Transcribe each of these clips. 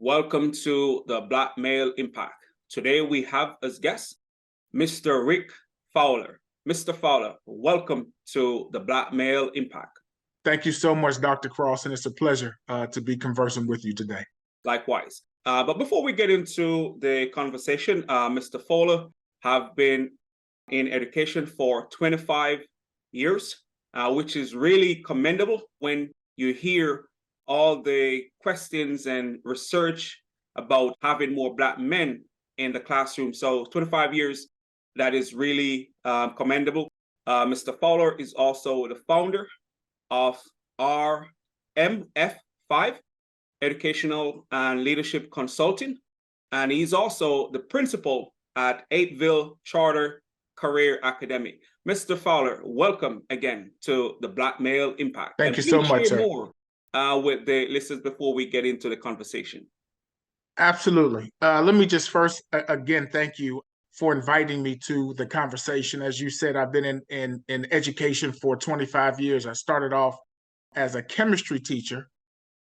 Welcome to the Black Male Impact. Today we have as guest Mr. Rick Fowler. Mr. Fowler, welcome to the Black Male Impact. Thank you so much, Dr. Cross, and it's a pleasure to be conversing with you today. Likewise. But before we get into the conversation, Mr. Fowler have been in education for 25 years, which is really commendable when you hear all the questions and research about having more Black men in the classroom. So 25 years, that is really commendable. Mr. Fowler is also the founder of RMF5, Educational and Leadership Consulting, and he's also the principal at Eightville Charter Career Academy. Mr. Fowler, welcome again to the Black Male Impact. Thank you so much, sir. More with the listeners before we get into the conversation. Absolutely. Let me just first, again, thank you for inviting me to the conversation. As you said, I've been in education for 25 years. I started off as a chemistry teacher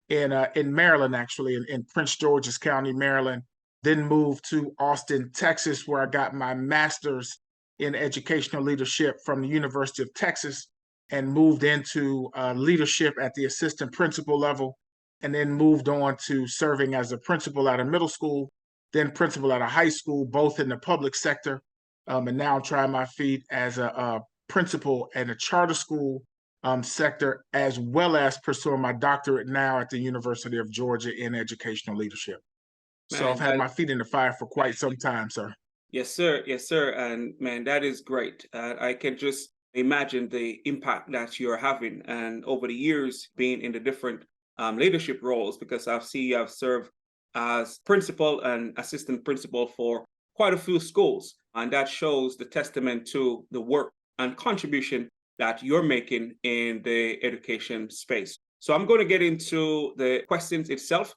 in Maryland, actually, in Prince George's County, Maryland, then moved to Austin, Texas, where I got my master's in educational leadership from the University of Texas, and moved into leadership at the assistant principal level, and then moved on to serving as a principal at a middle school, then principal at a high school, both in the public sector, and now I'm trying my feet as a principal at a charter school sector, as well as pursuing my doctorate now at the University of Georgia in educational leadership. Man, so I've had my feet in the fire for quite some time, sir. Yes, sir. Yes, sir. And man, that is great. I can just imagine the impact that you're having, and over the years being in the different leadership roles, because I've served as principal and assistant principal for quite a few schools, and that shows the testament to the work and contribution that you're making in the education space. So I'm going to get into the questions itself,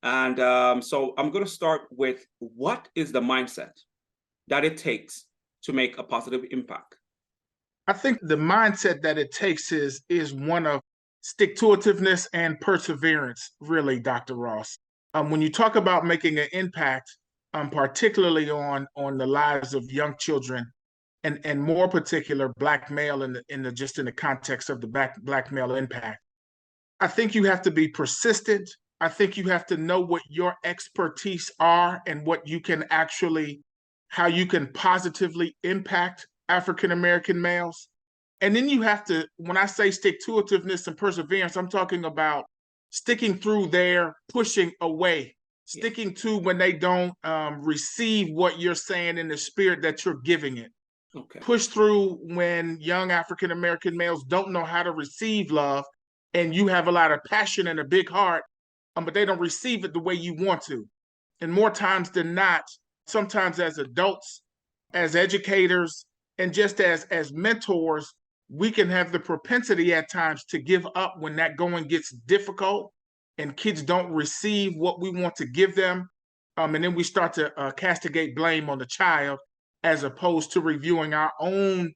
and so I'm going to start with, what is the mindset that it takes to make a positive impact? I think the mindset that it takes is one of stick-to-itiveness and perseverance, really, Dr. Ross. When you talk about making an impact, particularly on the lives of young children, and more particular Black male in the context of the Black male impact, I think you have to be persistent. I think you have to know what your expertise are and what you can actually, how you can positively impact African American males. And then you have to, when I say stick-to-itiveness and perseverance, I'm talking about sticking through there, pushing away, sticking to when they don't receive what you're saying in the spirit that you're giving it. Okay. Push through when young African American males don't know how to receive love, and you have a lot of passion and a big heart, but they don't receive it the way you want to. And more times than not, sometimes as adults, as educators, and just as mentors, we can have the propensity at times to give up when that going gets difficult and kids don't receive what we want to give them. And then we start to castigate blame on the child, as opposed to reviewing our own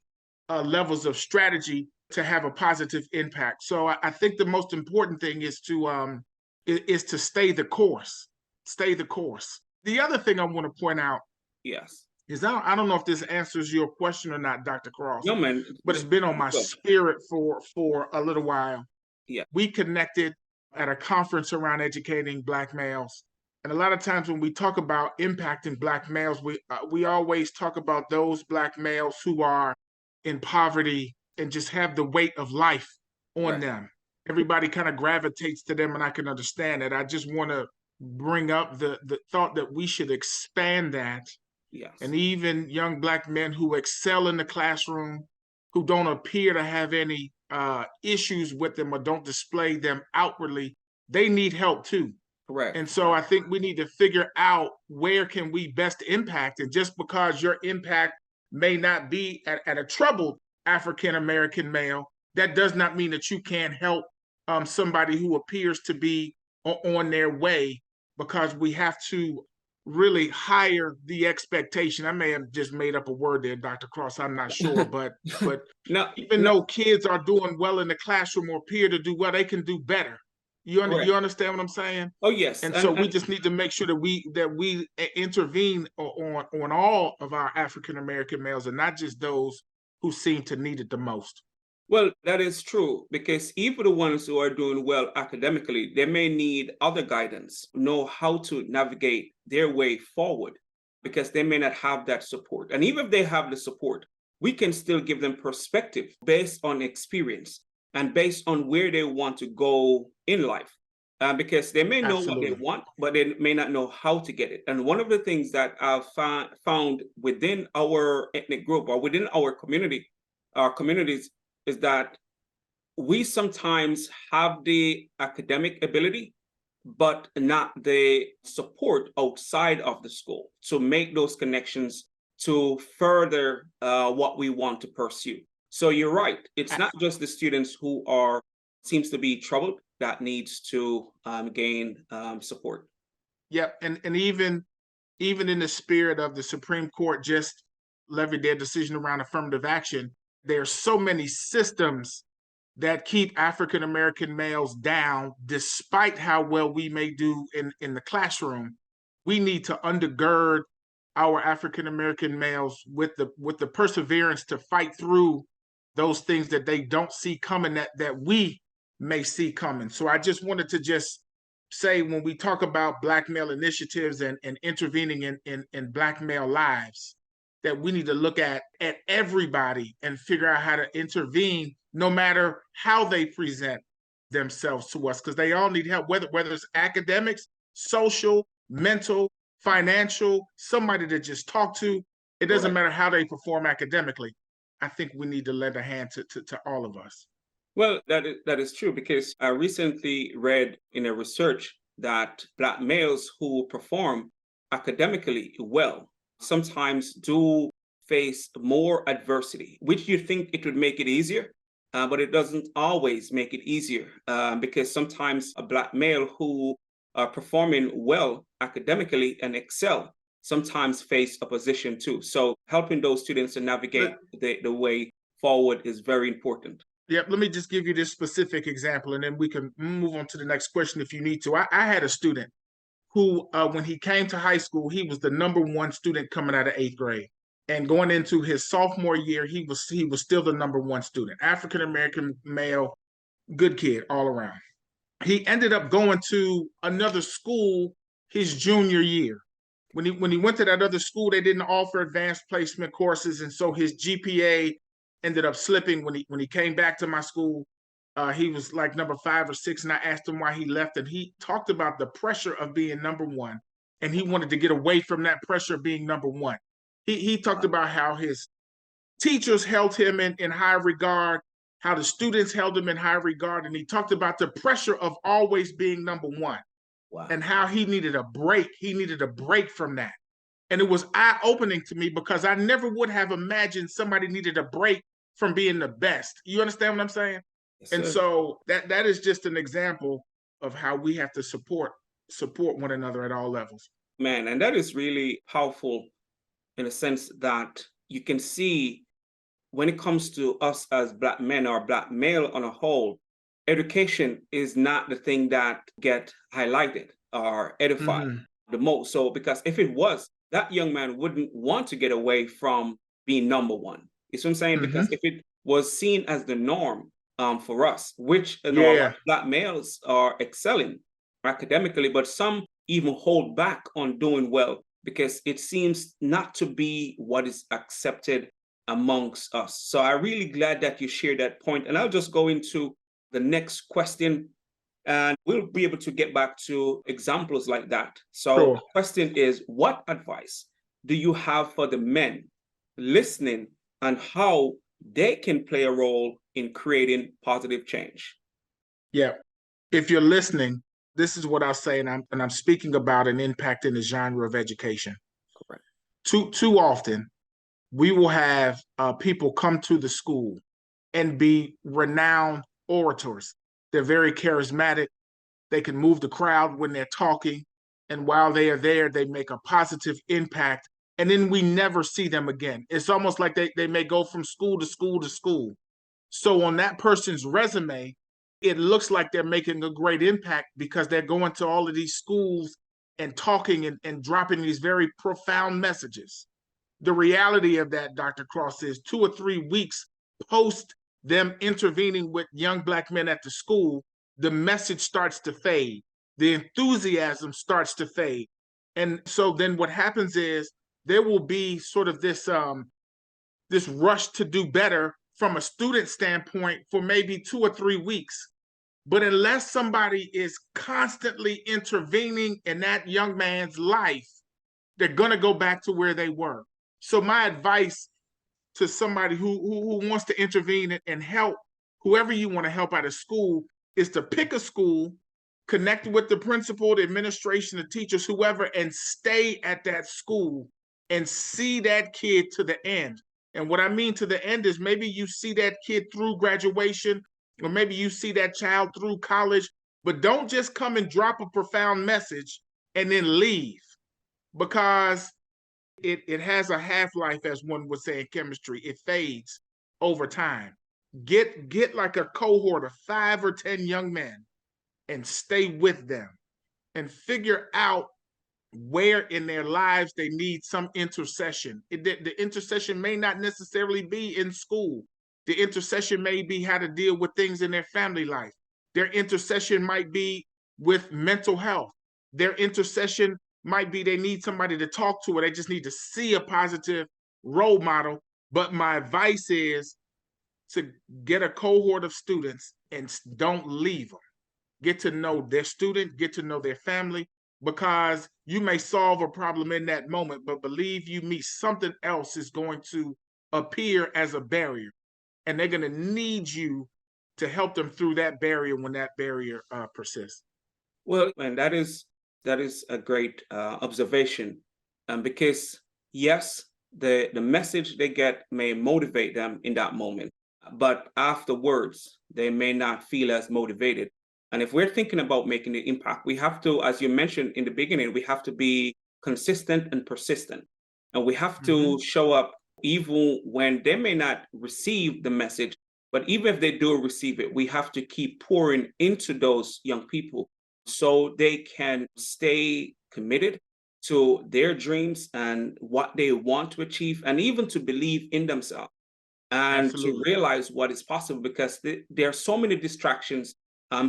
levels of strategy to have a positive impact. So I think the most important thing is to stay the course. Stay the course. The other thing I want to point out, yes, is I don't know if this answers your question or not, Dr. Cross. No, man. But it's been on my spirit for a little while. Yeah. We connected at a conference around educating Black males. And a lot of times when we talk about impacting Black males, we always talk about those Black males who are in poverty and just have the weight of life on them. Everybody kind of gravitates to them, and I can understand that. I just want to bring up the thought that we should expand that. Yes. And even young Black men who excel in the classroom, who don't appear to have any issues with them or don't display them outwardly, they need help too. Correct. And so I think we need to figure out where can we best impact. And just because your impact may not be at a troubled African American male, that does not mean that you can't help somebody who appears to be on their way, because we have to really higher the expectation. I may have just made up a word there, Dr. Cross, I'm not sure, but even though kids are doing well in the classroom or appear to do well, they can do better. Correct. you understand what I'm saying? Oh, yes. And so we And just need to make sure that we intervene on all of our African American males, and not just those who seem to need it the most. well, that is true because even the ones who are doing well academically, they may need other guidance, know how to navigate their way forward because they may not have that support. And even if they have the support, we can still give them perspective based on experience and based on where they want to go in life. Because they may know what they Absolutely. want, but they may not know how to get it. And one of the things that I've found within our ethnic group or within our communities, is that we sometimes have the academic ability, but not the support outside of the school to make those connections to further what we want to pursue. So you're right. It's not just the students who are seems to be troubled that needs to gain support. Yep, and even in the spirit of the Supreme Court just levied their decision around affirmative action, there's so many systems that keep African American males down, despite how well we may do in the classroom. We need to undergird our African American males with the perseverance to fight through those things that they don't see coming, that we may see coming. So I just wanted to just say, when we talk about Black male initiatives and intervening in Black male lives, that we need to look at everybody and figure out how to intervene, no matter how they present themselves to us, because they all need help, whether it's academics, social, mental, financial, somebody to just talk to. It doesn't Correct. matter how they perform academically. I think we need to lend a hand to all of us. Well, that is true because I recently read in a research that Black males who perform academically well sometimes do face more adversity, which you think it would make it easier, but it doesn't always make it easier because sometimes a Black male who are performing well academically and excel sometimes face opposition too. So helping those students to navigate the way forward is very important. Yep, let me just give you this specific example, and then we can move on to the next question if you need to. I had a student who, when he came to high school, he was the number one student coming out of eighth grade. And going into his sophomore year, he was still the number one student. African American male, good kid all around. He ended up going to another school his junior year. When he went to that other school, they didn't offer advanced placement courses, and so his GPA ended up slipping. When he came back to my school, he was like number 5 or 6, and I asked him why he left, and he talked about the pressure of being number one, and he wanted to get away from that pressure of being number one. He talked about how his teachers held him in high regard, how the students held him in high regard, and he talked about the pressure of always being number one Wow. and how he needed a break. He needed a break from that. And it was eye-opening to me because I never would have imagined somebody needed a break from being the best. You understand what I'm saying? Yes, And sir. so that is just an example of how we have to support one another at all levels. Man, and that is really powerful in a sense that you can see when it comes to us as Black men or Black male on a whole, education is not the thing that get highlighted or edified Mm-hmm. the most. So because if it was, that young man wouldn't want to get away from being number one. You see what I'm saying? Mm-hmm. Because if it was seen as the norm for us, which you know, a lot Yeah. of Black males are excelling academically, but some even hold back on doing well because it seems not to be what is accepted amongst us. So I'm really glad that you shared that point. And I'll just go into the next question and we'll be able to get back to examples like that. So Sure. the question is, what advice do you have for the men listening and how they can play a role in creating positive change? Yeah. If you're listening, this is what I'll say, and I'm speaking about an impact in the genre of education. Correct. Too often, we will have people come to the school and be renowned orators. They're very charismatic. They can move the crowd when they're talking. And while they are there, they make a positive impact. And then we never see them again. It's almost like they may go from school to school to school. So on that person's resume, it looks like they're making a great impact because they're going to all of these schools and talking and dropping these very profound messages. The reality of that, Dr. Cross, is 2 or 3 weeks post them intervening with young Black men at the school, the message starts to fade. The enthusiasm starts to fade. And so then what happens is there will be sort of this rush to do better from a student standpoint for maybe 2 or 3 weeks. But unless somebody is constantly intervening in that young man's life, they're going to go back to where they were. So my advice to somebody who wants to intervene and help whoever you want to help out of school is to pick a school, connect with the principal, the administration, the teachers, whoever, and stay at that school and see that kid to the end. And what I mean to the end is maybe you see that kid through graduation, or maybe you see that child through college, but don't just come and drop a profound message and then leave, because it has a half-life, as one would say in chemistry. It fades over time. Get like a cohort of 5 or 10 young men and stay with them and figure out where in their lives they need some intercession. The intercession may not necessarily be in school. The intercession may be how to deal with things in their family life. Their intercession might be with mental health. Their intercession might be they need somebody to talk to, or they just need to see a positive role model. But my advice is to get a cohort of students and don't leave them. Get to know their student, get to know their family, because you may solve a problem in that moment, but believe you me, something else is going to appear as a barrier, and they're going to need you to help them through that barrier when that barrier persists. Well, and that is a great observation, because yes, the message they get may motivate them in that moment, but afterwards they may not feel as motivated. And if we're thinking about making the impact, we have to, as you mentioned in the beginning, we have to be consistent and persistent, and we have to show up even when they may not receive the message. But even if they do receive it, we have to keep pouring into those young people so they can stay committed to their dreams and what they want to achieve, and even to believe in themselves and to Absolutely. realize what is possible, because there are so many distractions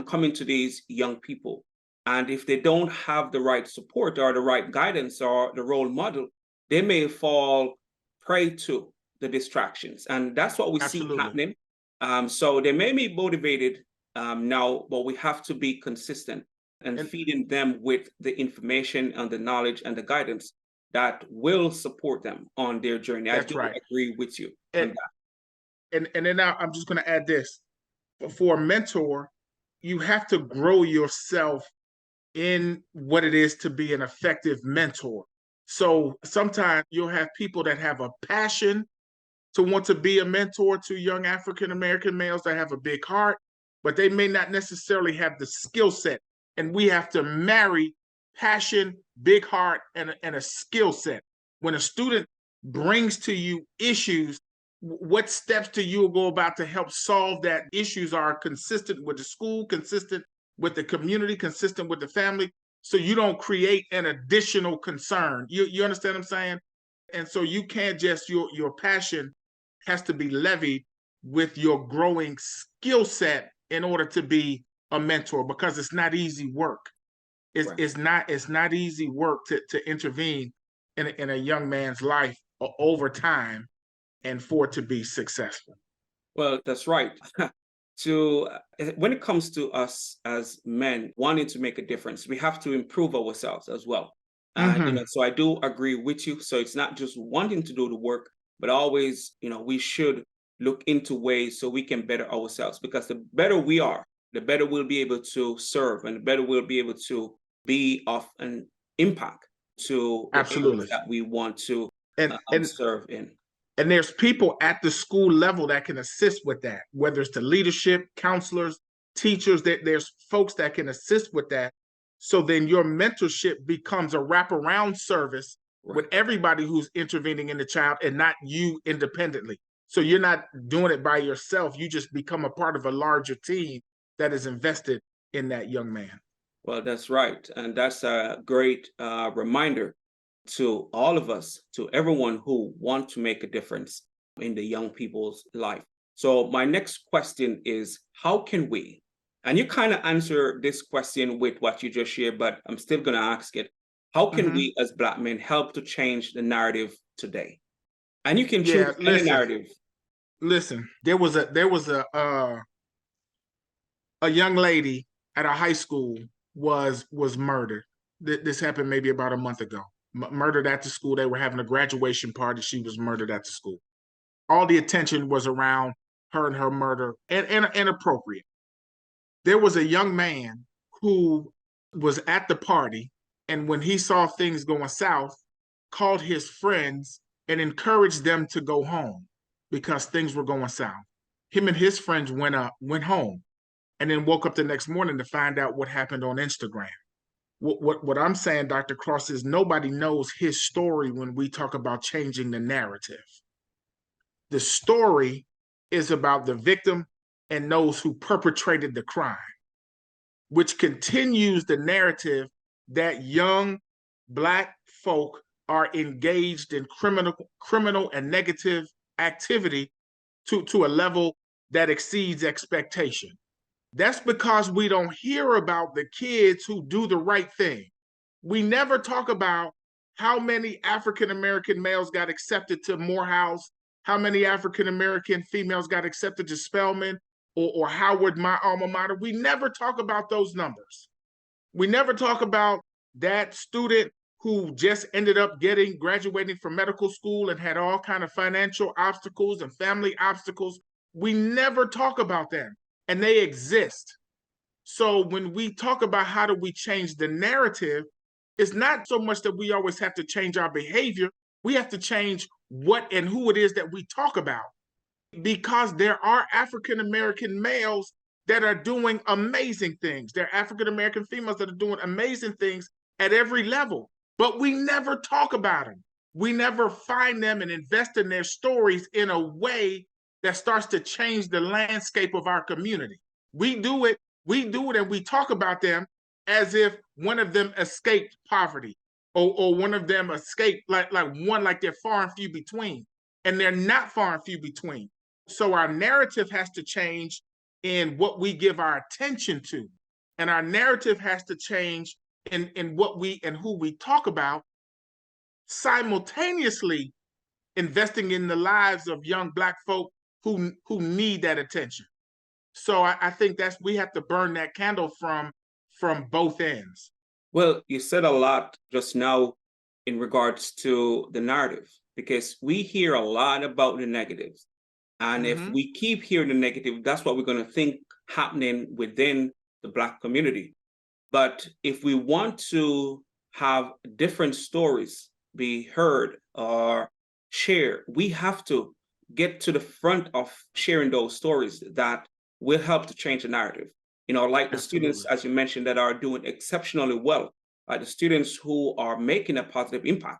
coming to these young people. And if they don't have the right support or the right guidance or the role model, they may fall prey to the distractions. And that's what we see Absolutely. happening. So they may be motivated now, but we have to be consistent and And feeding them with the information and the knowledge and the guidance that will support them on their journey. I that's do right. agree with you on And that. and then now I'm just going to add this. For a mentor, you have to grow yourself in what it is to be an effective mentor. So sometimes you'll have people that have a passion to want to be a mentor to young African American males that have a big heart, but they may not necessarily have the skill set. And we have to marry passion, big heart, and a skill set. When a student brings to you issues, what steps do you go about to help solve that issues are consistent with the school, consistent with the community, consistent with the family, so you don't create an additional concern. You understand what I'm saying? And so you can't just your passion has to be levied with your growing skill set in order to be a mentor, because it's not easy work. Right. It's not easy work to intervene in a young man's life over time and for it to be successful. Well, that's right. To when it comes to us as men wanting to make a difference, we have to improve ourselves as well. And Mm-hmm. so I do agree with you. So it's not just wanting to do the work, but always, we should look into ways so we can better ourselves. Because the better we are, the better we'll be able to serve, and the better we'll be able to be of an impact to the areas Absolutely. that we want to And and serve in. and there's people at the school level that can assist with that, whether it's the leadership, counselors, teachers. There's folks that can assist with that. So then your mentorship becomes a wraparound service with Right. everybody who's intervening in the child, and not you independently. So you're not doing it by yourself. You just become a part of a larger team that is invested in that young man. Well, that's right. And that's a great reminder to all of us, to everyone who want to make a difference in the young people's life. So my next question is, how can we, and you kind of answer this question with what you just shared, but I'm still going to ask it. How can Hmm. we as Black men help to change the narrative today? And you can Yeah, choose any narrative. listen. A young lady at a high school was murdered. This happened maybe about a month ago. Murdered at the school. They were having a graduation party. She was murdered at the school. All the attention was around her and her murder, and inappropriate. There was a young man who was at the party, and when he saw things going south, called his friends and encouraged them to go home because things were going south. Him and his friends went home, and then woke up the next morning to find out what happened on Instagram. What I'm saying, Dr. Cross, is nobody knows his story when we talk about changing the narrative. The story is about the victim and those who perpetrated the crime, which continues the narrative that young Black folk are engaged in criminal and negative activity to a level that exceeds expectation. That's because we don't hear about the kids who do the right thing. We never talk about how many African American males got accepted to Morehouse, how many African American females got accepted to Spelman or Howard, my alma mater. We never talk about those numbers. We never talk about that student who just ended up graduating from medical school and had all kind of financial obstacles and family obstacles. We never talk about them, and they exist. So when we talk about how do we change the narrative, it's not so much that we always have to change our behavior. We have to change what and who it is that we talk about, because there are African American males that are doing amazing things. There are African American females that are doing amazing things at every level, but we never talk about them. We never find them and invest in their stories in a way that starts to change the landscape of our community. We do it, and we talk about them as if one of them escaped poverty, or one of them escaped like they're far and few between. And they're not far and few between. So our narrative has to change in what we give our attention to. And our narrative has to change in what we and who we talk about, simultaneously investing in the lives of young Black folk who need that attention. So I think that's we have to burn that candle from both ends. Well, you said a lot just now in regards to the narrative, because we hear a lot about the negatives. And if Mm-hmm. we keep hearing the negative, that's what we're going to think happening within the Black community. But if we want to have different stories be heard or shared, we have to get to the front of sharing those stories that will help to change the narrative. You know, like the students, Absolutely. as you mentioned, that are doing exceptionally well, like the students who are making a positive impact,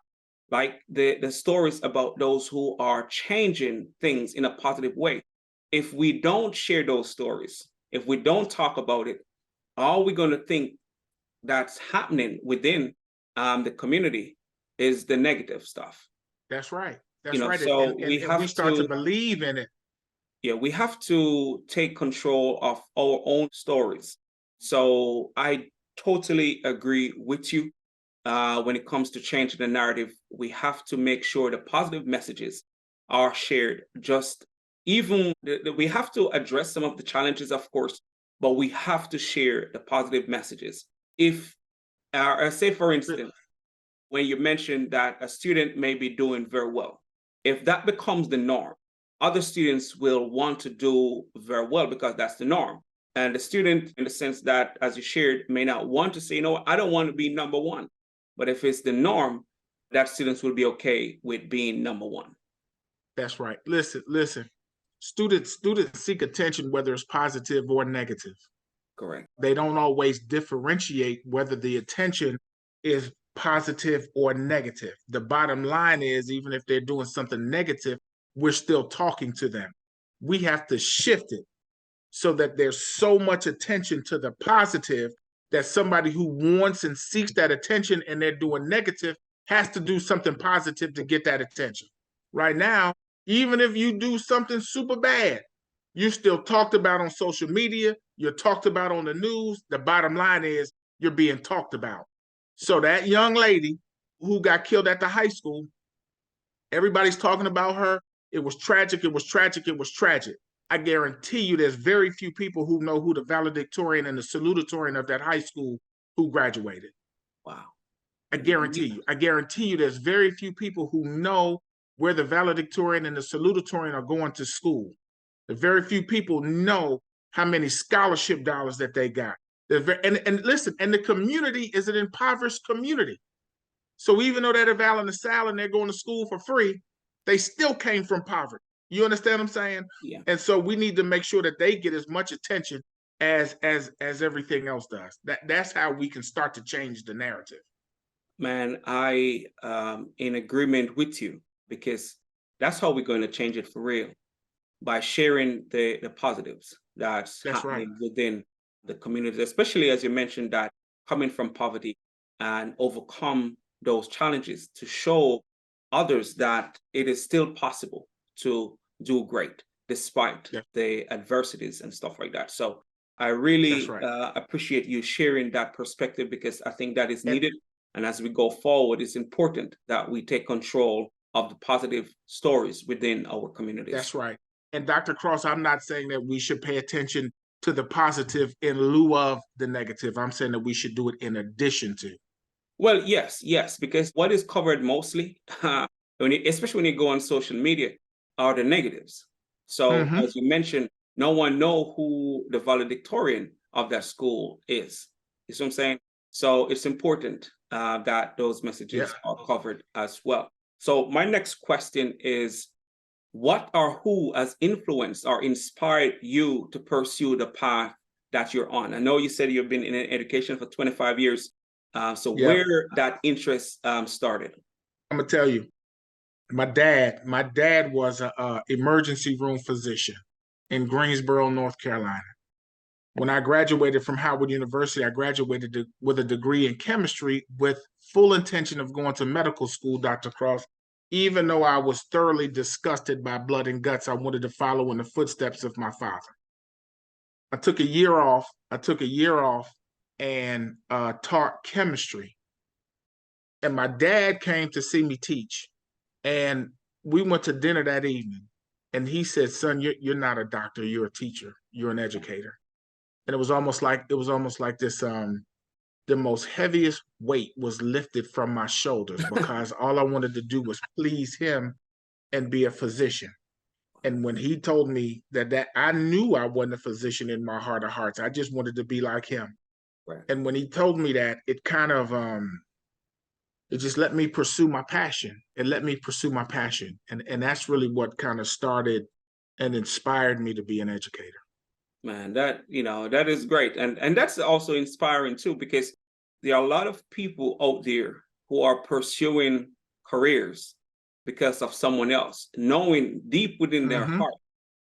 like the stories about those who are changing things in a positive way. If we don't share those stories, if we don't talk about it, all we're going to think that's happening within the community is the negative stuff. That's right. You That's know, right. so And we start to believe in it. we have to take control of our own stories. So I totally agree with you. When it comes to changing the narrative, we have to make sure the positive messages are shared. Just even we have to address some of the challenges, of course, but we have to share the positive messages. If, say, for instance, when you mentioned that a student may be doing very well, if that becomes the norm, other students will want to do very well because that's the norm. And the student, in the sense that, as you shared, may not want to say, no, I don't want to be number one. But if it's the norm, that students will be okay with being number one. That's right. Listen. Students seek attention whether it's positive or negative. Correct. They don't always differentiate whether the attention is positive or negative. The bottom line is, even if they're doing something negative, we're still talking to them. We have to shift it so that there's so much attention to the positive that somebody who wants and seeks that attention and they're doing negative has to do something positive to get that attention. Right now, even if you do something super bad, you're still talked about on social media, you're talked about on the news. The bottom line is you're being talked about. So that young lady who got killed at the high school, everybody's talking about her. It was tragic, it was tragic, it was tragic. I guarantee you there's very few people who know who the valedictorian and the salutatorian of that high school who graduated. Wow. I guarantee you. I guarantee you there's very few people who know where the valedictorian and the salutatorian are going to school. The very few people know how many scholarship dollars that they got. And listen, and the community is an impoverished community. So even though they're Val and Sal and they're going to school for free, they still came from poverty. You understand what I'm saying? Yeah. And so we need to make sure that they get as much attention as everything else does. That's how we can start to change the narrative. Man, I in agreement with you, because that's how we're going to change it for real, by sharing the positives that's happening right. within the community, especially as you mentioned, that coming from poverty and overcome those challenges to show others that it is still possible to do great despite the adversities and stuff like that. So I really right. appreciate you sharing that perspective, because I think that is needed. And as we go forward, it's important that we take control of the positive stories within our communities. That's right. And Dr. Cross, I'm not saying that we should pay attention to the positive in lieu of the negative. I'm saying that we should do it in addition to. Well, yes, because what is covered mostly, especially when you go on social media, are the negatives. So as you mentioned, no one know who the valedictorian of that school is. You see what I'm saying? So it's important that those messages are covered as well. So my next question is, what or who has influenced or inspired you to pursue the path that you're on? I know you said you've been in education for 25 years. So where that interest started? I'm gonna tell you, my dad was a emergency room physician in Greensboro, North Carolina. When I graduated from Howard University, I graduated with a degree in chemistry with full intention of going to medical school, Dr. Cross. Even though I was thoroughly disgusted by blood and guts, I wanted to follow in the footsteps of my father. I took a year off. And taught chemistry. And my dad came to see me teach. And we went to dinner that evening. And he said, "Son, you're not a doctor, you're a teacher, you're an educator." And it was almost like this the most heaviest weight was lifted from my shoulders, because all I wanted to do was please him and be a physician. And when he told me that I knew I wasn't a physician in my heart of hearts, I just wanted to be like him. Right. And when he told me that, it kind of it just let me pursue my passion. And that's really what kind of started and inspired me to be an educator. Man, that is great. And that's also inspiring too, because there are a lot of people out there who are pursuing careers because of someone else, knowing deep within their heart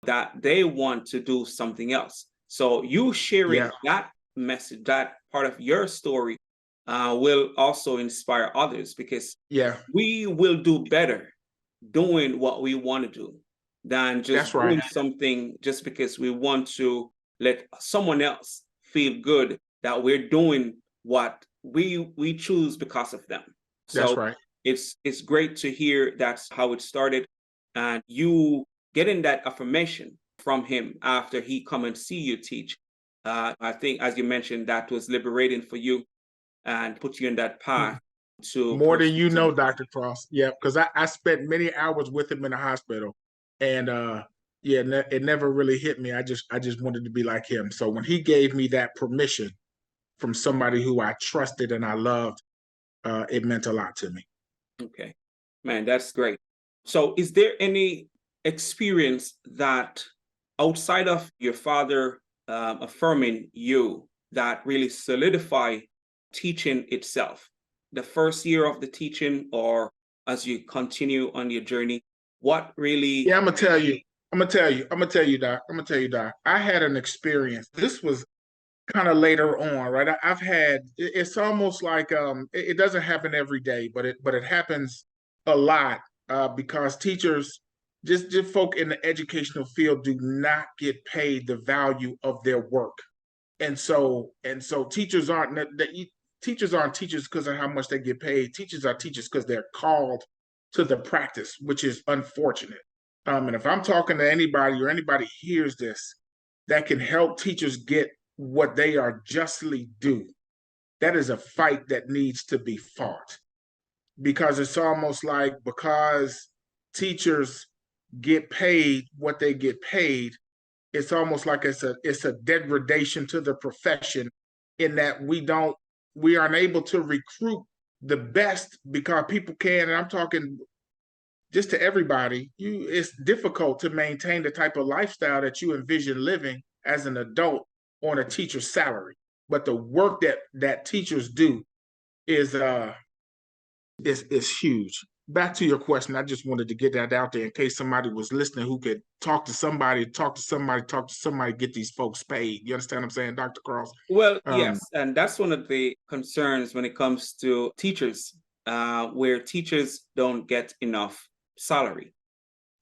that they want to do something else. So you sharing that message, that part of your story, will also inspire others, because we will do better doing what we want to do than just doing something just because we want to let someone else feel good that we're doing what we choose because of them. So it's great to hear that's how it started, and you getting that affirmation from him after he come and see you teach. I think, as you mentioned, that was liberating for you and put you in that path to more than you know, Dr. Cross. Yeah, because I spent many hours with him in the hospital, and it never really hit me. I just wanted to be like him. So when he gave me that permission from somebody who I trusted and I loved, it meant a lot to me. Okay, man, that's great. So is there any experience that outside of your father affirming you that really solidify teaching itself? The first year of the teaching, or as you continue on your journey, what really? Yeah, I'm gonna tell you. I'm gonna tell you, Doc. I'm gonna tell you, Doc. I had an experience. This was kind of later on, right? Have had. It's almost like it doesn't happen every day, but it happens a lot because teachers, just folk in the educational field, do not get paid the value of their work, and so teachers aren't teachers because of how much they get paid. Teachers are teachers because they're called to the practice, which is unfortunate. And if I'm talking to anybody or anybody hears this that can help teachers get what they are justly due, that is a fight that needs to be fought because it's almost like because teachers get paid what they get paid, it's almost like it's a degradation to the profession in that we aren't able to recruit the best because people can, and I'm talking just to everybody, it's difficult to maintain the type of lifestyle that you envision living as an adult on a teacher's salary. But the work that teachers do is is huge. Back to your question, I just wanted to get that out there in case somebody was listening who could talk to somebody, get these folks paid. You understand what I'm saying, Dr. Cross? Well, Um, yes, and that's one of the concerns when it comes to teachers, where teachers don't get enough salary,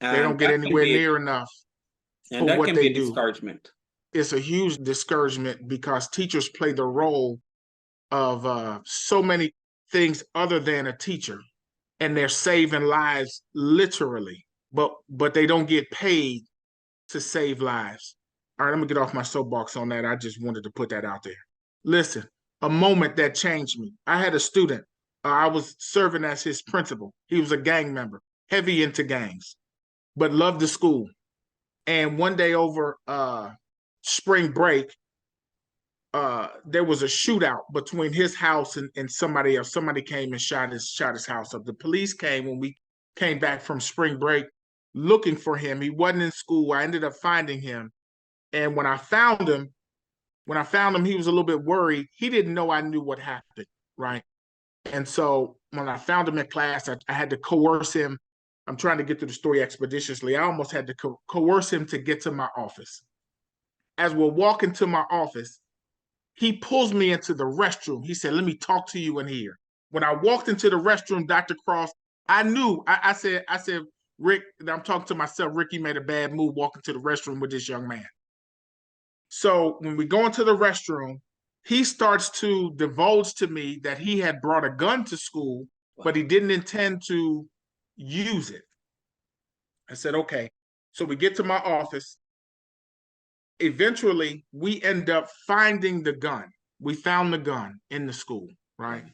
they and don't get anywhere near enough for that what can be they a do. discouragement. It's a huge discouragement because teachers play the role of so many things other than a teacher, and they're saving lives literally, but they don't get paid to save lives. All right, I'm gonna get off my soapbox on that. I just wanted to put that out there. Listen, a moment that changed me. I had a student. I was serving as his principal. He was a gang member, heavy into gangs, but loved the school. And one day over spring break, there was a shootout between his house and somebody else. Somebody came and shot his house up. The police came when we came back from spring break looking for him. He wasn't in school. I ended up finding him. And when I found him, he was a little bit worried. He didn't know I knew what happened, right? And so when I found him in class, I had to coerce him. I'm trying to get through the story expeditiously. I almost had to coerce him to get to my office. As we're walking to my office, he pulls me into the restroom. He said, "Let me talk to you in here." When I walked into the restroom, Dr. Cross, I knew. I said, "Rick," I'm talking to myself. Ricky made a bad move walking to the restroom with this young man. So when we go into the restroom, he starts to divulge to me that he had brought a gun to school, but he didn't intend to use it. I said, "Okay." So we get to my office. Eventually, we end up finding the gun. We found the gun in the school, right?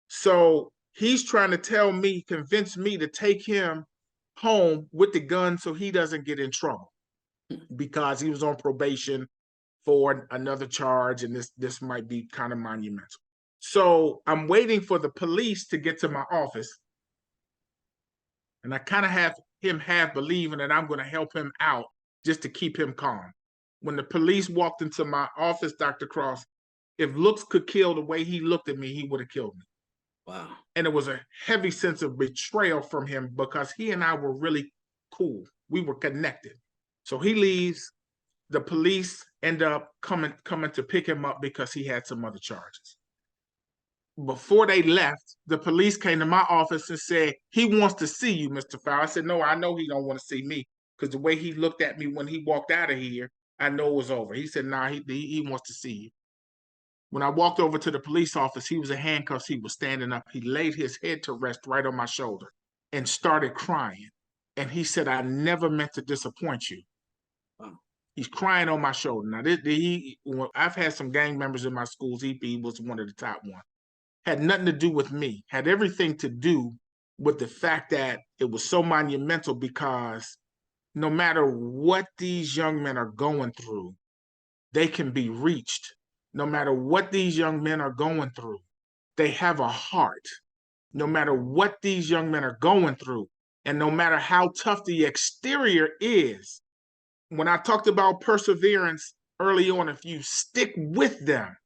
So he's trying to convince me to take him home with the gun so he doesn't get in trouble because he was on probation for another charge, and this might be kind of monumental. So I'm waiting for the police to get to my office, and I kind of have him half believing that I'm going to help him out just to keep him calm. When the police walked into my office, Dr. Cross, if looks could kill, the way he looked at me, he would have killed me. Wow. And it was a heavy sense of betrayal from him because he and I were really cool. We were connected. So he leaves. The police end up coming to pick him up because he had some other charges. Before they left, the police came to my office and said, "He wants to see you, Mr. Fowler." I said, "No, I know he don't want to see me because the way he looked at me when he walked out of here, I know it was over." He said, "Nah, he wants to see you." When I walked over to the police office, he was in handcuffs. He was standing up. He laid his head to rest right on my shoulder and started crying. And he said, "I never meant to disappoint you." Wow. He's crying on my shoulder. Now, I've had some gang members in my schools. He was one of the top ones. Had nothing to do with me. Had everything to do with the fact that it was so monumental because no matter what these young men are going through, they can be reached. No matter what these young men are going through, they have a heart. No matter what these young men are going through, and no matter how tough the exterior is, when I talked about perseverance early on, if you stick with them,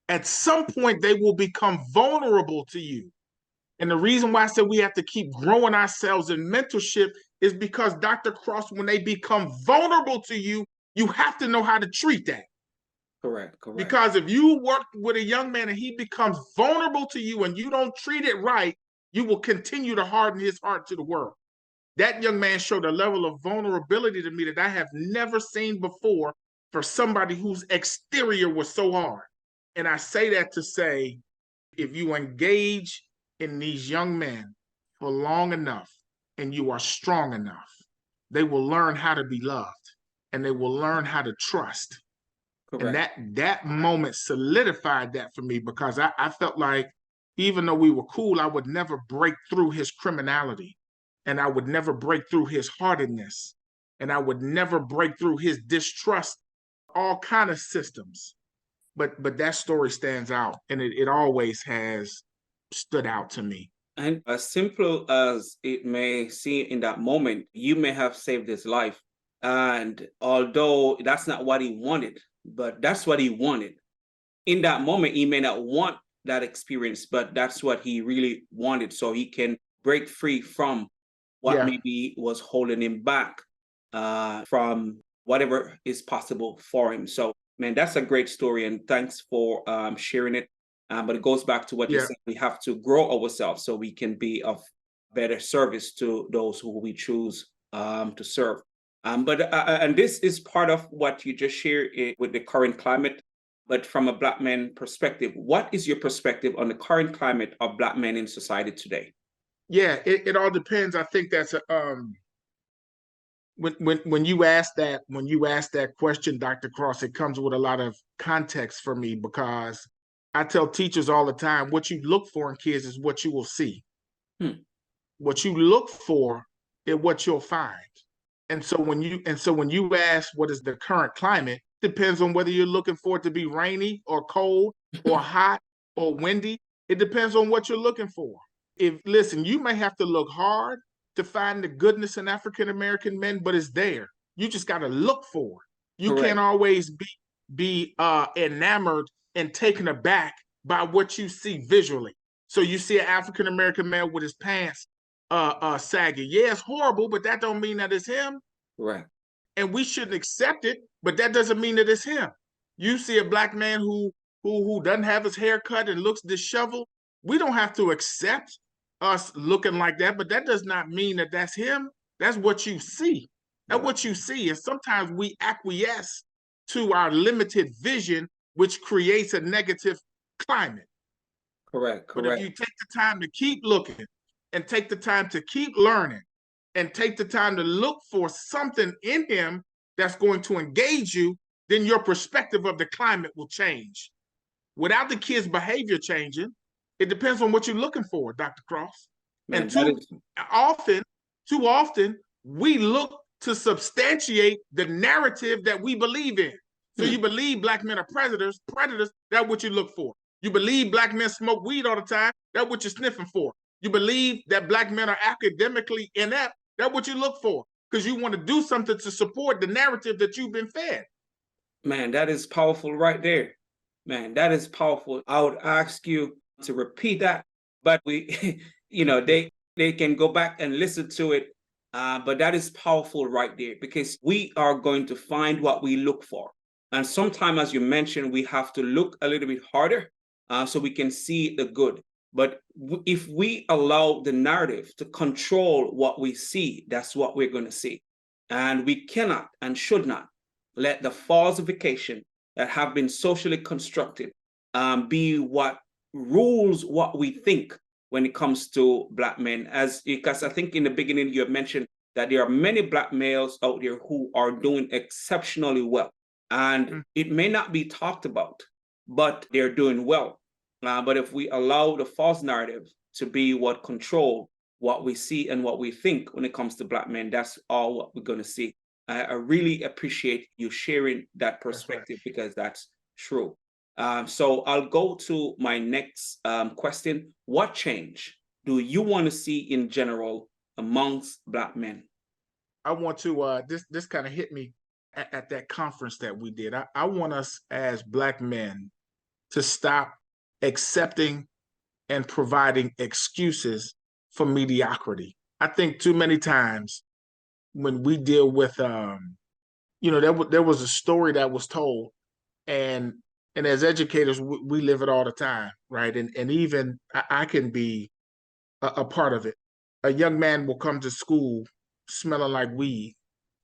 at some point they will become vulnerable to you. And the reason why I said we have to keep growing ourselves in mentorship is because, Dr. Cross, when they become vulnerable to you, you have to know how to treat that. Correct, correct. Because if you work with a young man and he becomes vulnerable to you and you don't treat it right, you will continue to harden his heart to the world. That young man showed a level of vulnerability to me that I have never seen before for somebody whose exterior was so hard. And I say that to say, if you engage in these young men for long enough and you are strong enough, they will learn how to be loved and they will learn how to trust. Correct. And that moment solidified that for me, because I felt like even though we were cool, I would never break through his criminality, and I would never break through his hardness, and I would never break through his distrust, all kind of systems. But that story stands out, and it always has stood out to me. And as simple as it may seem in that moment, you may have saved his life. And although that's not what he wanted, but that's what he wanted. In that moment, he may not want that experience, but that's what he really wanted. So he can break free from what maybe was holding him back from whatever is possible for him. So, man, that's a great story. And thanks for sharing it. But it goes back to what you said. We have to grow ourselves so we can be of better service to those who we choose to serve. And this is part of what you just shared with the current climate, but from a Black man perspective. What is your perspective on the current climate of Black men in society today? Yeah, it all depends. I think that's when you ask that question, Dr. Cross, it comes with a lot of context for me, because I tell teachers all the time, what you look for in kids is what you will see. What you look for is what you'll find. And so when you ask what is the current climate, depends on whether you're looking for it to be rainy or cold or hot or windy. It depends on what you're looking for. Listen, you may have to look hard to find the goodness in African American men, but it's there. You just got to look for it. You can't always be enamored and taken aback by what you see visually. So you see an African American man with his pants sagging. Yeah, it's horrible, but that don't mean that it's him. Right. And we shouldn't accept it, but that doesn't mean that it's him. You see a Black man who doesn't have his hair cut and looks disheveled. We don't have to accept us looking like that, but that does not mean that that's him. That's what you see. That's what you see. And sometimes we acquiesce to our limited vision, which creates a negative climate. Correct. But if you take the time to keep looking and take the time to keep learning and take the time to look for something in him that's going to engage you, then your perspective of the climate will change. Without the kid's behavior changing, it depends on what you're looking for, Dr. Cross. Man, and too often, we look to substantiate the narrative that we believe in. So you believe Black men are predators, that's what you look for. You believe Black men smoke weed all the time, that's what you're sniffing for. You believe that Black men are academically inept, that's what you look for, because you want to do something to support the narrative that you've been fed. Man, that is powerful right there. Man, that is powerful. I would ask you to repeat that, but we, they can go back and listen to it. But that is powerful right there, because we are going to find what we look for. And sometimes, as you mentioned, we have to look a little bit harder so we can see the good. But if we allow the narrative to control what we see, that's what we're going to see. And we cannot and should not let the falsification that have been socially constructed be what rules what we think when it comes to Black men. Because I think in the beginning you have mentioned that there are many Black males out there who are doing exceptionally well. And it may not be talked about, but they're doing well. But if we allow the false narrative to be what control what we see and what we think when it comes to Black men, that's all what we're going to see. I really appreciate you sharing that perspective, because that's true. So I'll go to my next question. What change do you want to see in general amongst Black men? I want to, this kind of hit me at that conference that we did. I want us as Black men to stop accepting and providing excuses for mediocrity. I think too many times when we deal with, there was a story that was told, and as educators, we live it all the time, right? And even I can be a part of it. A young man will come to school smelling like weed,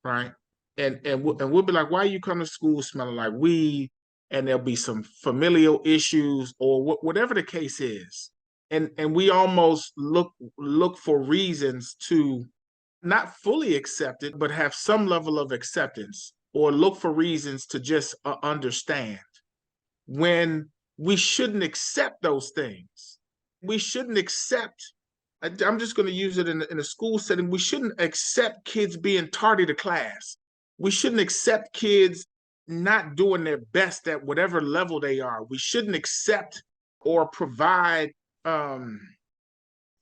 right? And we'll be like, "Why you come to school smelling like weed?" And there'll be some familial issues or whatever the case is, and we almost look for reasons to not fully accept it, but have some level of acceptance, or look for reasons to just understand, when we shouldn't accept those things. We shouldn't accept, I'm just going to use it in a school setting, we shouldn't accept kids being tardy to class. We shouldn't accept kids not doing their best at whatever level they are. We shouldn't accept or provide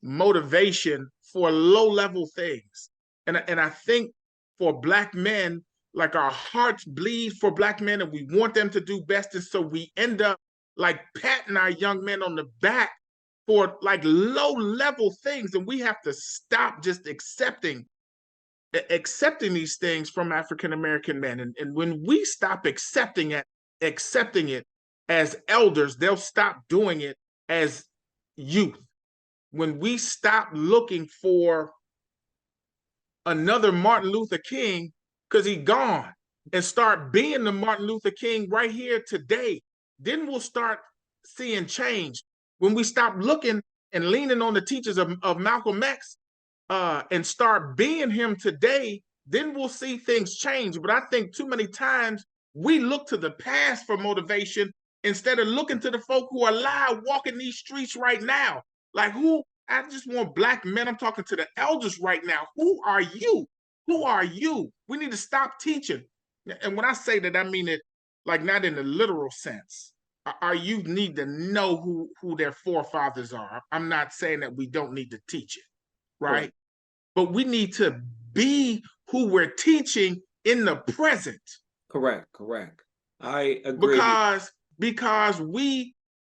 motivation for low level things. And I think for Black men, like, our hearts bleed for Black men and we want them to do best. And so we end up like patting our young men on the back for like low level things. And we have to stop just accepting these things from African American men. And when we stop accepting it as elders, they'll stop doing it as youth. When we stop looking for another Martin Luther King because he's gone, and start being the Martin Luther King right here today, then we'll start seeing change. When we stop looking and leaning on the teachers of Malcolm X and start being him today, then we'll see things change. But I think too many times we look to the past for motivation instead of looking to the folk who are alive walking these streets right now. Like, who? I just want Black men. I'm talking to the elders right now. Who are you? Who are you? We need to stop teaching. And when I say that, I mean it like not in the literal sense. Our youth need to know who their forefathers are. I'm not saying that we don't need to teach it, right? Correct. But we need to be who we're teaching in the present. Correct. I agree. Because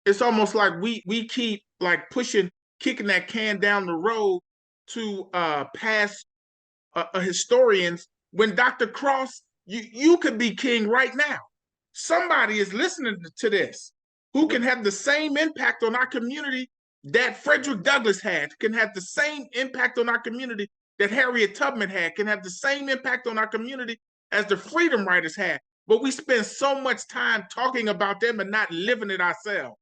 it's almost like we keep like kicking that can down the road to past historians, when Dr. Cross, you could be king right now. Somebody is listening to this who can have the same impact on our community that Frederick Douglass had, can have the same impact on our community that Harriet Tubman had, can have the same impact on our community as the Freedom Riders had. But we spend so much time talking about them and not living it ourselves.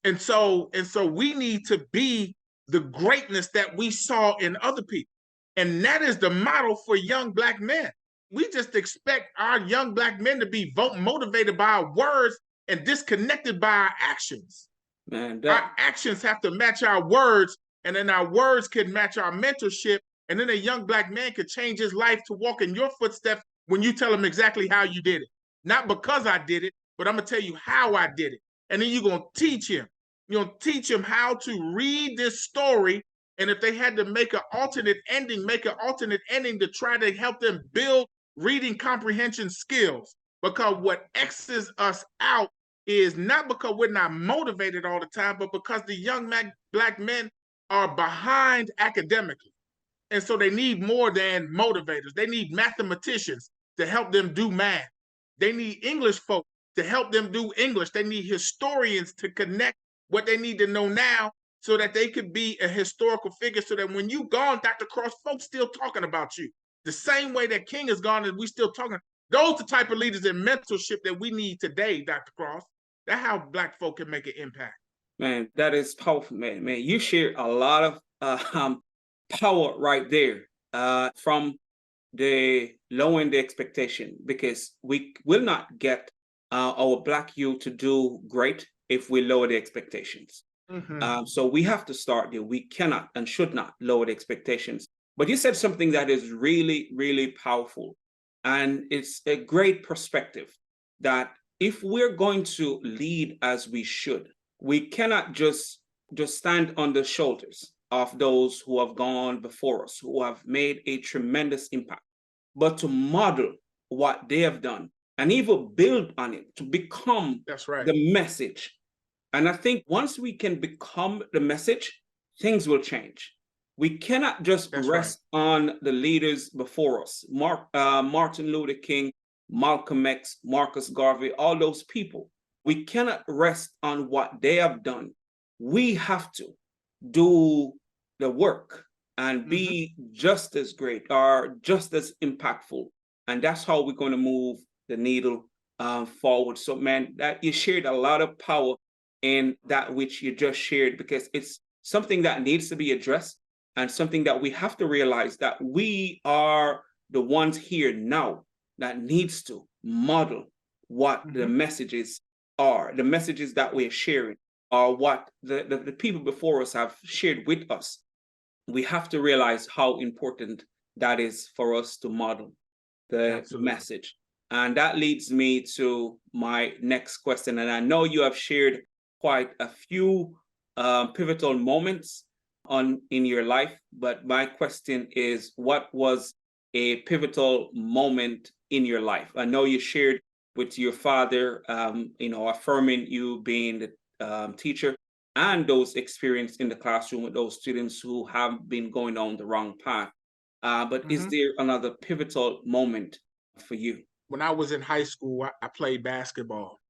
And so we need to be the greatness that we saw in other people. And that is the model for young Black men. We just expect our young Black men to be motivated by our words and disconnected by our actions. Man, our actions have to match our words, and then our words can match our mentorship. And then a young Black man could change his life to walk in your footsteps when you tell him exactly how you did it. Not because I did it, but I'm going to tell you how I did it. And then you're going to teach him. You're going to teach him how to read this story. And if they had to make an alternate ending to try to help them build reading comprehension skills. Because what X's us out is not because we're not motivated all the time, but because the young Black men are behind academically. And so they need more than motivators. They need mathematicians to help them do math. They need English folk to help them do English. They need historians to connect what they need to know now so that they could be a historical figure, so that when you gone, Dr. Cross, folks still talking about you. The same way that King is gone, and we still talking. Those are the type of leaders and mentorship that we need today, Dr. Cross. That's how Black folk can make an impact. Man, that is powerful, man. You share a lot of power right there from the lowering the expectation, because we will not get our Black youth to do great if we lower the expectations. Mm-hmm. So we have to start there. We cannot and should not lower the expectations. But you said something that is really, really powerful. And it's a great perspective that if we're going to lead as we should, we cannot just stand on the shoulders of those who have gone before us, who have made a tremendous impact, but to model what they have done and even build on it to become the message. And I think once we can become the message, things will change. We cannot just That's right. rest on the leaders before us. Martin Luther King, Malcolm X, Marcus Garvey, all those people. We cannot rest on what they have done. We have to do the work and be just as great or just as impactful. And that's how we're going to move the needle forward. So, man, that you shared a lot of power in that which you just shared, because it's something that needs to be addressed and something that we have to realize that we are the ones here now that needs to model what the messages are, the messages that we're sharing, or what the people before us have shared with us. We have to realize how important that is for us to model the Absolutely. message. And that leads me to my next question. And I know you have shared quite a few pivotal moments in your life, but my question is, what was a pivotal moment in your life? I know you shared with your father, affirming you being the teacher, and those experience in the classroom with those students who have been going down the wrong path. But is there another pivotal moment for you? When I was in high school, I played basketball.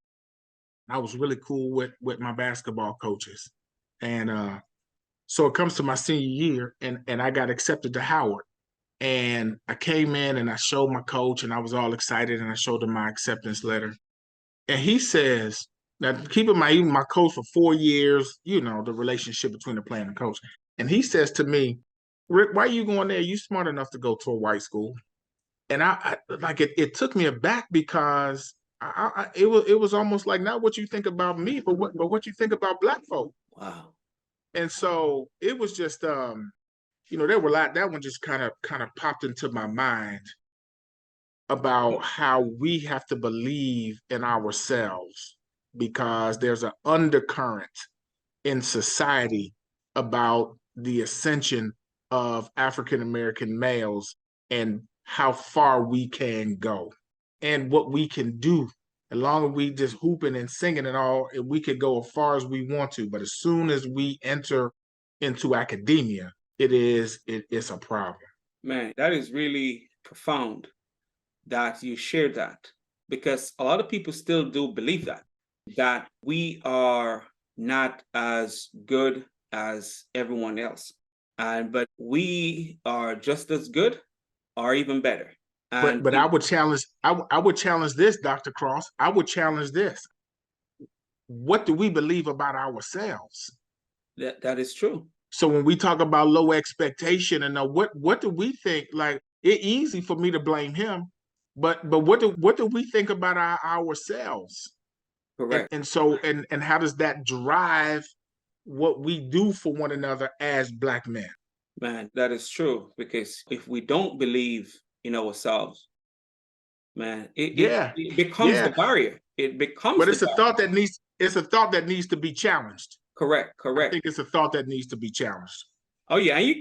I was really cool with my basketball coaches. And so it comes to my senior year, and I got accepted to Howard. And I came in and I showed my coach, and I was all excited, and I showed him my acceptance letter. And he says, now keep in mind, even my coach for 4 years, the relationship between the player and the coach. And he says to me, Rick, why are you going there? You smart enough to go to a white school. And I like it took me aback, because it was almost like not what you think about me, but what you think about Black folk. Wow. And so it was just there were a lot that one just kind of popped into my mind about how we have to believe in ourselves, because there's an undercurrent in society about the ascension of African American males and how far we can go and what we can do. As long as we just hooping and singing and all, we could go as far as we want to. But as soon as we enter into academia, it's a problem. Man, that is really profound that you shared that, because a lot of people still do believe that we are not as good as everyone else, but we are just as good or even better. And But I would challenge I would challenge this, Dr. Cross. I would challenge this. What do we believe about ourselves? that is true. So when we talk about low expectation, and what do we think? Like, it's easy for me to blame him, but what do we think about ourselves? And Correct. and so and how does that drive what we do for one another as Black men? Man, that is true. Because if we don't believe in ourselves, man, Yeah, it becomes the yeah. barrier. It becomes But the barrier. it's a thought that needs to be challenged. Correct, I correct. think it's a thought that needs to be challenged. Oh yeah, and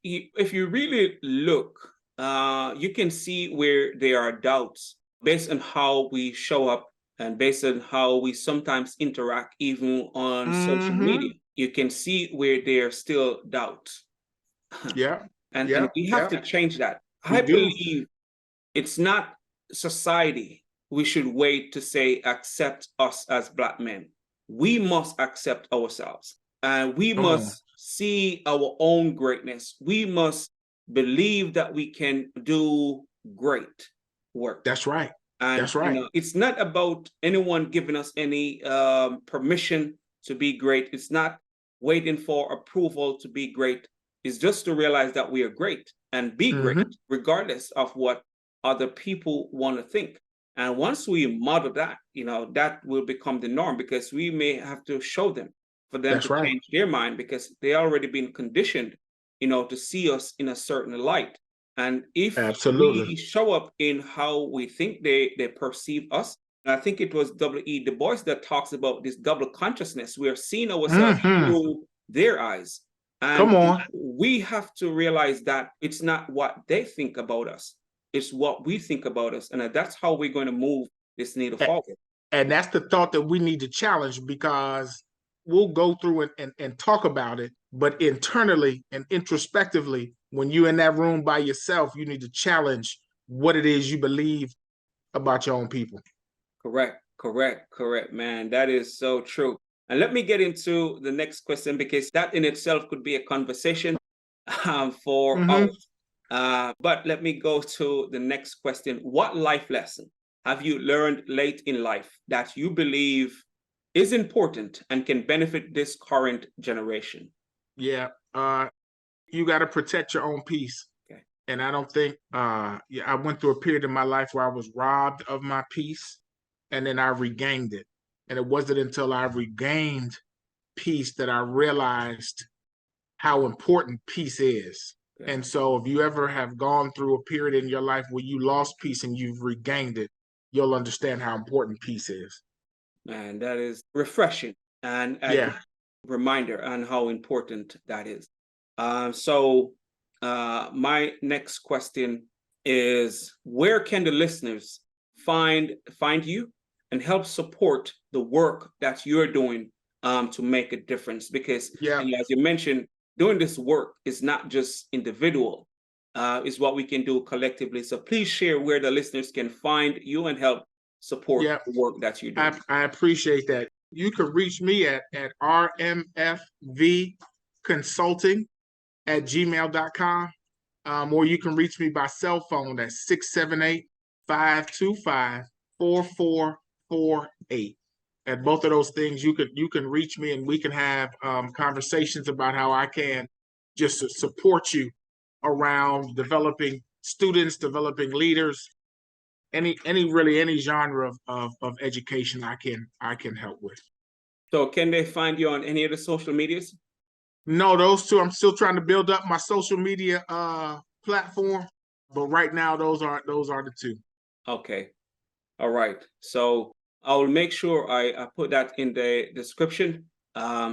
if you really look, you can see where there are doubts based on how we show up and based on how we sometimes interact, even on social Mm-hmm. media. You can see where there are still doubts, Yeah, and yeah, we have yeah. to change that. We I do. believe it's not society we should wait to say accept us as Black men. We must accept ourselves, and we Come on. must see our own greatness. We must believe that we can do great work. That's right. And That's right. it's not about anyone giving us any permission to be great. It's not waiting for approval to be great. It's just to realize that we are great and be great, Mm-hmm. regardless of what other people want to think. And once we model that, that will become the norm, because we may have to show them for them That's to right. change their mind, because they already been conditioned, to see us in a certain light. And if Absolutely. we show up in how we think they perceive us, and I think it was W.E. Du Bois that talks about this double consciousness. We are seeing ourselves Mm-hmm. through their eyes. And Come on. we have to realize that it's not what they think about us, it's what we think about us. And that's how we're going to move this needle forward. And that's the thought that we need to challenge, because we'll go through it and talk about it, but internally and introspectively, when you're in that room by yourself, you need to challenge what it is you believe about your own people. Correct, man. That is so true. And let me get into the next question, because that in itself could be a conversation for hours. But let me go to the next question. What life lesson have you learned late in life that you believe is important and can benefit this current generation? Yeah, you got to protect your own peace. Okay. And I don't think, I went through a period in my life where I was robbed of my peace, and then I regained it. And it wasn't until I regained peace that I realized how important peace is. Okay. And so if you ever have gone through a period in your life where you lost peace and you've regained it, you'll understand how important peace is. Man, that is refreshing and a Yeah. good reminder on how important that is. So my next question is, where can the listeners find you and help support the work that you're doing to make a difference? Because Yeah, as you mentioned, doing this work is not just individual, is what we can do collectively. So please share where the listeners can find you and help support yeah. the work that you're doing. I appreciate that. You can reach me at rmfvconsulting@gmail.com. Or you can reach me by cell phone at 678-525-4448. At both of those things, you can reach me, and we can have conversations about how I can just support you around developing students, developing leaders, any genre of education I can help with. So can they find you on any of the social medias? No, those two. I'm still trying to build up my social media platform, but right now those are the two. Okay. All right. So I will make sure I put that in the description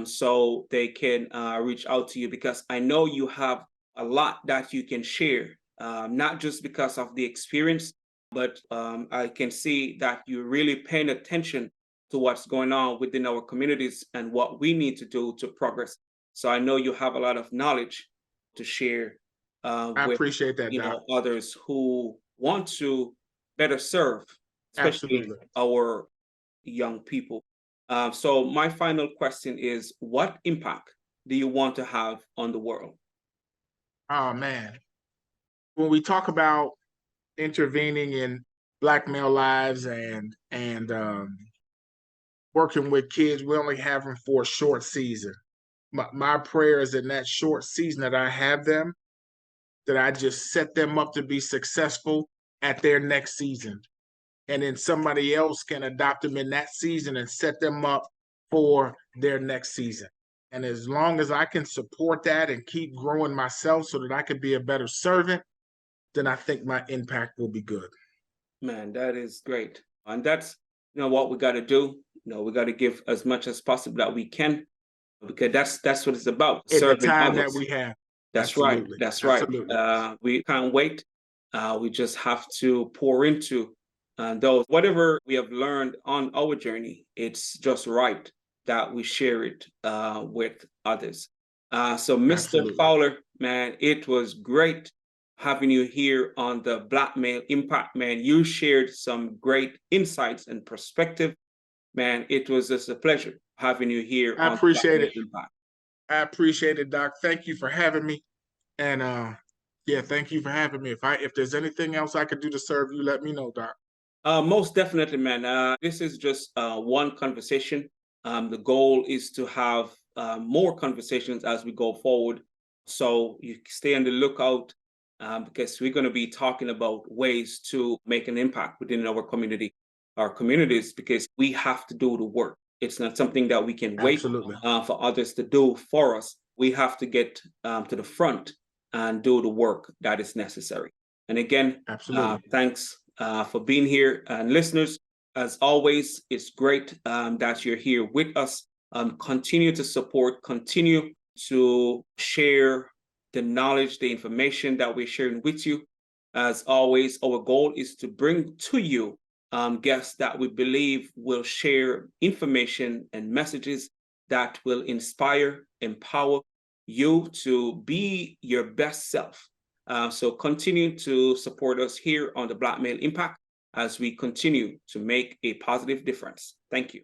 so they can reach out to you, because I know you have a lot that you can share, not just because of the experience, but I can see that you're really paying attention to what's going on within our communities and what we need to do to progress. So I know you have a lot of knowledge to share I with appreciate that, Doc. others who want to better serve, especially Absolutely. our young people. So my final question is, what impact do you want to have on the world? Oh man, when we talk about intervening in Black male lives and working with kids, we only have them for a short season. My prayer is in that short season that I have them, that I just set them up to be successful at their next season. And then somebody else can adopt them in that season and set them up for their next season. And as long as I can support that and keep growing myself so that I can be a better servant, then I think my impact will be good. Man, that is great. And that's what we got to do. We got to give as much as possible that we can, because that's what it's about, In the serving time that others. we have. That's right. Absolutely. That's right. Absolutely. We can't wait. We just have to pour into those. Whatever we have learned on our journey, it's just right that we share it with others. So, Mr. Absolutely. Fowler, man, it was great having you here on the Black Male Impact, man. You shared some great insights and perspective. Man, it was just a pleasure having you here I on appreciate Black it. Male Impact. I appreciate it, Doc. Thank you for having me. And yeah, thank you for having me. If there's anything else I could do to serve you, let me know, Doc. Most definitely, man. This is just one conversation. The goal is to have more conversations as we go forward. So you stay on the lookout, because we're going to be talking about ways to make an impact within our communities, because we have to do the work. It's not something that we can wait Absolutely. for others to do for us. We have to get to the front and do the work that is necessary. And again, Absolutely. thanks for being here. And listeners, as always, it's great that you're here with us. Continue to support, continue to share the knowledge, the information that we're sharing with you. As always, our goal is to bring to you guests that we believe will share information and messages that will inspire, empower you to be your best self. So continue to support us here on the Black Male Impact as we continue to make a positive difference. Thank you.